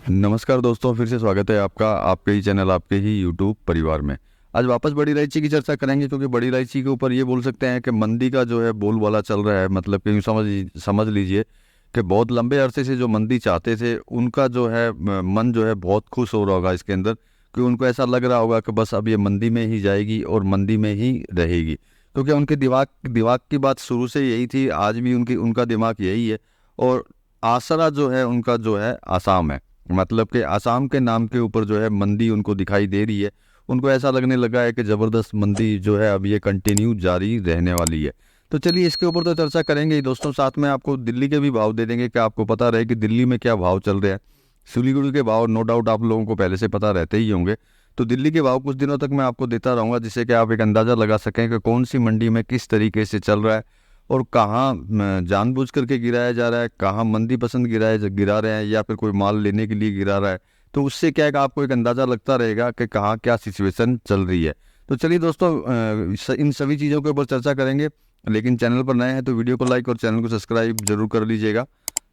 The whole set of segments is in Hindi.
नमस्कार दोस्तों, फिर से स्वागत है आपका आपके ही चैनल आपके ही यूट्यूब परिवार में। आज वापस बड़ी इलायची की चर्चा करेंगे क्योंकि बड़ी इलायची के ऊपर ये बोल सकते हैं कि मंदी का जो है बोलबाला चल रहा है। मतलब कि यूँ समझ लीजिए कि बहुत लंबे अरसे से जो मंदी चाहते थे उनका जो है मन जो है बहुत खुश हो रहा होगा इसके अंदर, कि उनको ऐसा लग रहा होगा कि बस अब ये मंदी में ही जाएगी और मंदी में ही रहेगी। क्योंकि उनके दिमाग दिमाग की बात शुरू से यही थी, आज भी उनका दिमाग यही है। और आसरा जो है उनका जो है आसाम है। मतलब कि आसाम के नाम के ऊपर जो है मंदी उनको दिखाई दे रही है। उनको ऐसा लगने लगा है कि ज़बरदस्त मंदी जो है अब ये कंटिन्यू जारी रहने वाली है। तो चलिए इसके ऊपर तो चर्चा करेंगे ही दोस्तों, साथ में आपको दिल्ली के भी भाव दे देंगे कि आपको पता रहे कि दिल्ली में क्या भाव चल रहे हैं। सिलीगुड़ी के भाव नो डाउट आप लोगों को पहले से पता रहते ही होंगे। तो दिल्ली के भाव कुछ दिनों तक मैं आपको देता रहूँगा, जिससे कि आप एक अंदाज़ा लगा सकें कि कौन सी मंडी में किस तरीके से चल रहा है और कहाँ जानबूझ करके गिराया जा रहा है, कहाँ मंदी पसंद गिरा रहे हैं या फिर कोई माल लेने के लिए गिरा रहा है। तो उससे क्या है कि आपको एक अंदाज़ा लगता रहेगा कि कहाँ क्या सिचुएशन चल रही है। तो चलिए दोस्तों, इन सभी चीज़ों के ऊपर चर्चा करेंगे। लेकिन चैनल पर नए हैं तो वीडियो को लाइक और चैनल को सब्सक्राइब जरूर कर लीजिएगा।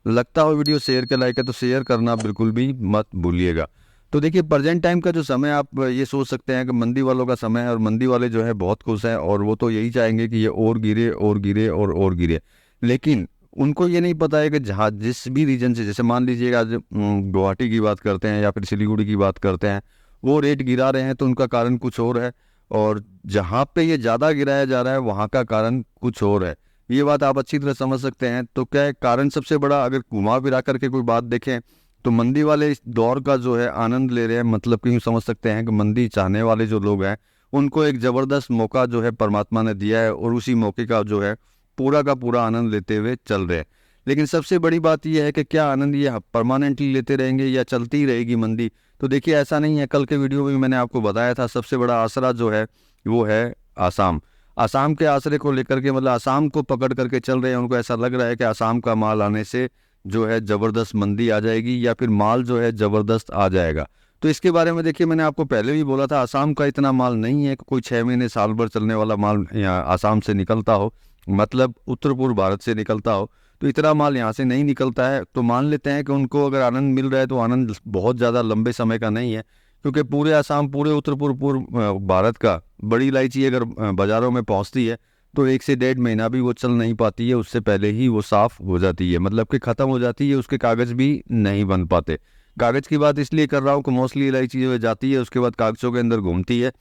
लगता हो वीडियो शेयर के लायक है तो शेयर करना बिल्कुल भी मत भूलिएगा। तो देखिए, प्रेजेंट टाइम का जो समय, आप ये सोच सकते हैं कि मंदी वालों का समय है और मंदी वाले जो है बहुत खुश हैं और वो तो यही चाहेंगे कि ये और गिरे और गिरे और गिरे। लेकिन उनको ये नहीं पता है कि जहाँ जिस भी रीजन से, जैसे मान लीजिएगा आज गुवाहाटी की बात करते हैं या फिर सिलीगुड़ी की बात करते हैं, वो रेट गिरा रहे हैं तो उनका कारण कुछ और है। और जहाँ पे ये ज़्यादा गिराया जा रहा है वहाँ का कारण कुछ और है। ये बात आप अच्छी तरह समझ सकते हैं। तो क्या है कारण सबसे बड़ा, अगर घुमा फिरा करके कोई बात देखें तो मंदी वाले इस दौर का जो है आनंद ले रहे हैं। मतलब कि यूँ समझ सकते हैं कि मंदी चाहने वाले जो लोग हैं उनको एक ज़बरदस्त मौका जो है परमात्मा ने दिया है और उसी मौके का जो है पूरा का पूरा आनंद लेते हुए चल रहे हैं। लेकिन सबसे बड़ी बात यह है कि क्या आनंद ये परमानेंटली लेते रहेंगे या चलती ही रहेगी मंदी। तो देखिए, ऐसा नहीं है। कल के वीडियो में भी मैंने आपको बताया था, सबसे बड़ा आसरा जो है वो है आसाम। आसाम के आसरे को लेकर के, मतलब आसाम को पकड़ करके चल रहे हैं। उनको ऐसा लग रहा है कि आसाम का माल आने से जो है ज़बरदस्त मंदी आ जाएगी या फिर माल जो है ज़बरदस्त आ जाएगा। तो इसके बारे में देखिए, मैंने आपको पहले भी बोला था, आसाम का इतना माल नहीं है कि कोई 6 महीने साल भर चलने वाला माल यहाँ आसाम से निकलता हो, मतलब उत्तर पूर्व भारत से निकलता हो। तो इतना माल यहाँ से नहीं निकलता है। तो मान लेते हैं कि उनको अगर आनंद मिल रहा है तो आनंद बहुत ज़्यादा लंबे समय का नहीं है। क्योंकि पूरे आसाम, पूरे उत्तर पूर्व भारत का बड़ी इलायची अगर बाज़ारों में पहुँचती है तो 1 से 1.5 महीना भी वो चल नहीं पाती है, उससे पहले ही वो साफ हो जाती है। मतलब कि ख़त्म हो जाती है, उसके कागज़ भी नहीं बन पाते। कागज़ की बात इसलिए कर रहा हूँ कि मोस्टली इलायची जो है जाती है उसके बाद कागज़ों के अंदर घूमती है।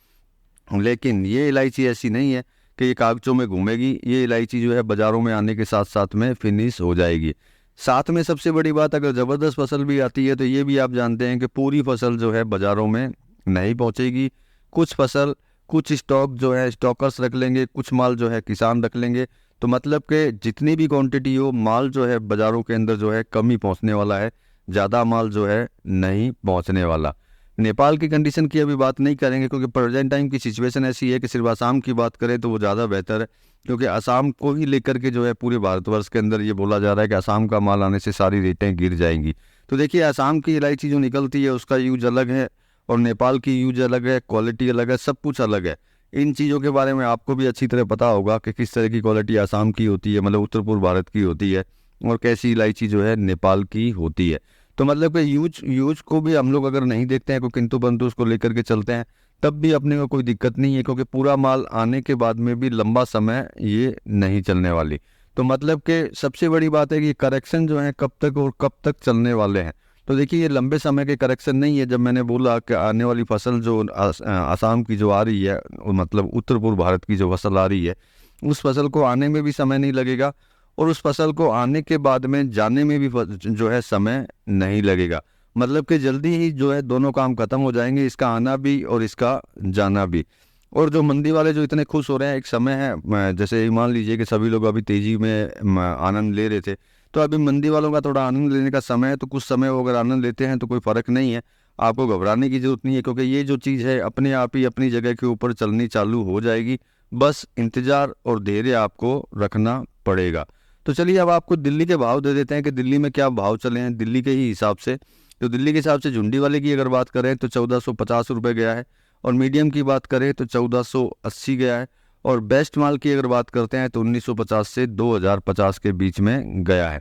लेकिन ये इलायची ऐसी नहीं है कि ये कागज़ों में घूमेगी। ये इलायची जो है बाज़ारों में आने के साथ साथ में फिनिश हो जाएगी। साथ में सबसे बड़ी बात, अगर ज़बरदस्त फसल भी आती है तो ये भी आप जानते हैं कि पूरी फसल जो है बाज़ारों में नहीं पहुंचेगी। कुछ फसल, कुछ स्टॉक जो है स्टॉकर्स रख लेंगे, कुछ माल जो है किसान रख लेंगे। तो मतलब कि जितनी भी क्वांटिटी हो, माल जो है बाज़ारों के अंदर जो है कम ही पहुँचने वाला है, ज़्यादा माल जो है नहीं पहुँचने वाला। नेपाल की कंडीशन की अभी बात नहीं करेंगे क्योंकि प्रेजेंट टाइम की सिचुएशन ऐसी है कि सिर्फ आसाम की बात करें तो वो ज़्यादा बेहतर है। क्योंकि आसाम को ही लेकर के जो है पूरे भारतवर्ष के अंदर ये बोला जा रहा है कि आसाम का माल आने से सारी रेटें गिर जाएंगी। तो देखिए, आसाम की इलायची जो निकलती है उसका यूज अलग है और नेपाल की यूज अलग है, क्वालिटी अलग है, सब कुछ अलग है। इन चीज़ों के बारे में आपको भी अच्छी तरह पता होगा कि किस तरह की क्वालिटी आसाम की होती है, मतलब उत्तर पूर्व भारत की होती है, और कैसी इलायची जो है नेपाल की होती है। तो मतलब कि यूज यूज को भी हम लोग अगर नहीं देखते हैं, कोई किंतु परंतु उसको लेकर के चलते हैं, तब भी अपने को कोई दिक्कत नहीं है। क्योंकि पूरा माल आने के बाद में भी लंबा समय ये नहीं चलने वाली। तो मतलब कि सबसे बड़ी बात है कि करेक्शन जो है कब तक और कब तक चलने वाले हैं। तो देखिए, ये लंबे समय के करेक्शन नहीं है। जब मैंने बोला कि आने वाली फसल जो आसाम की जो आ रही है, मतलब उत्तर पूर्व भारत की जो फसल आ रही है, उस फसल को आने में भी समय नहीं लगेगा और उस फसल को आने के बाद में जाने में भी जो है समय नहीं लगेगा। मतलब कि जल्दी ही जो है दोनों काम खत्म हो जाएंगे, इसका आना भी और इसका जाना भी। और जो मंदी वाले जो इतने खुश हो रहे हैं, एक समय है जैसे मान लीजिए कि सभी लोग अभी तेजी में आनंद ले रहे थे, तो अभी मंदी वालों का थोड़ा आनंद लेने का समय है। तो कुछ समय वो अगर आनंद लेते हैं तो कोई फ़र्क नहीं है, आपको घबराने की जरूरत नहीं है। क्योंकि ये जो चीज़ है अपने आप ही अपनी जगह के ऊपर चलनी चालू हो जाएगी। बस इंतज़ार और धैर्य आपको रखना पड़ेगा। तो चलिए, अब आपको दिल्ली के भाव दे देते हैं कि दिल्ली में क्या भाव चले हैं दिल्ली के ही हिसाब से। तो दिल्ली के हिसाब से झुंडी वाले की अगर बात करें तो 1450 रुपये गया है, और मीडियम की बात करें तो 1480 गया है, और बेस्ट माल की अगर बात करते हैं तो 1950 से 2050 के बीच में गया है।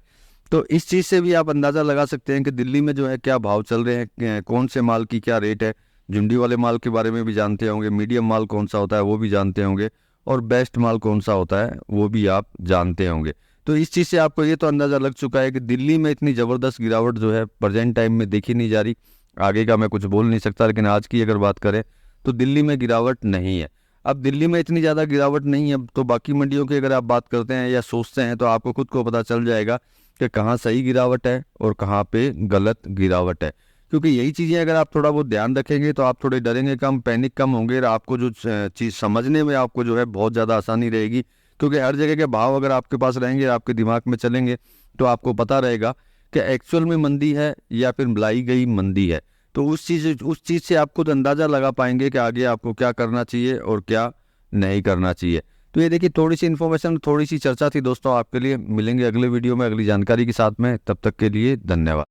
तो इस चीज़ से भी आप अंदाज़ा लगा सकते हैं कि दिल्ली में जो है क्या भाव चल रहे हैं, कौन से माल की क्या रेट है। झुंडी वाले माल के बारे में भी जानते होंगे, मीडियम माल कौन सा होता है वो भी जानते होंगे, और बेस्ट माल कौन सा होता है वो भी आप जानते होंगे। तो इस चीज़ से आपको ये तो अंदाज़ा लग चुका है कि दिल्ली में इतनी ज़बरदस्त गिरावट जो है प्रेजेंट टाइम में देखी नहीं जा रही। आगे का मैं कुछ बोल नहीं सकता, लेकिन आज की अगर बात करें तो दिल्ली में गिरावट नहीं है। अब दिल्ली में इतनी ज़्यादा गिरावट नहीं है, तो बाकी मंडियों की अगर आप बात करते हैं या सोचते हैं तो आपको खुद को पता चल जाएगा कि कहाँ सही गिरावट है और कहाँ पे गलत गिरावट है। क्योंकि यही चीज़ें अगर आप थोड़ा बहुत ध्यान रखेंगे तो आप थोड़े डरेंगे कम, पैनिक कम होंगे, और आपको जो चीज़ समझने में आपको जो है बहुत ज़्यादा आसानी रहेगी। क्योंकि हर जगह के भाव अगर आपके पास रहेंगे, आपके दिमाग में चलेंगे, तो आपको पता रहेगा कि एक्चुअल में मंदी है या फिर लाई गई मंदी है। तो उस चीज़ से आप खुद अंदाज़ा लगा पाएंगे कि आगे आपको क्या करना चाहिए और क्या नहीं करना चाहिए। तो ये देखिए थोड़ी सी इन्फॉर्मेशन, थोड़ी सी चर्चा थी दोस्तों आपके लिए। मिलेंगे अगले वीडियो में अगली जानकारी के साथ में, तब तक के लिए धन्यवाद।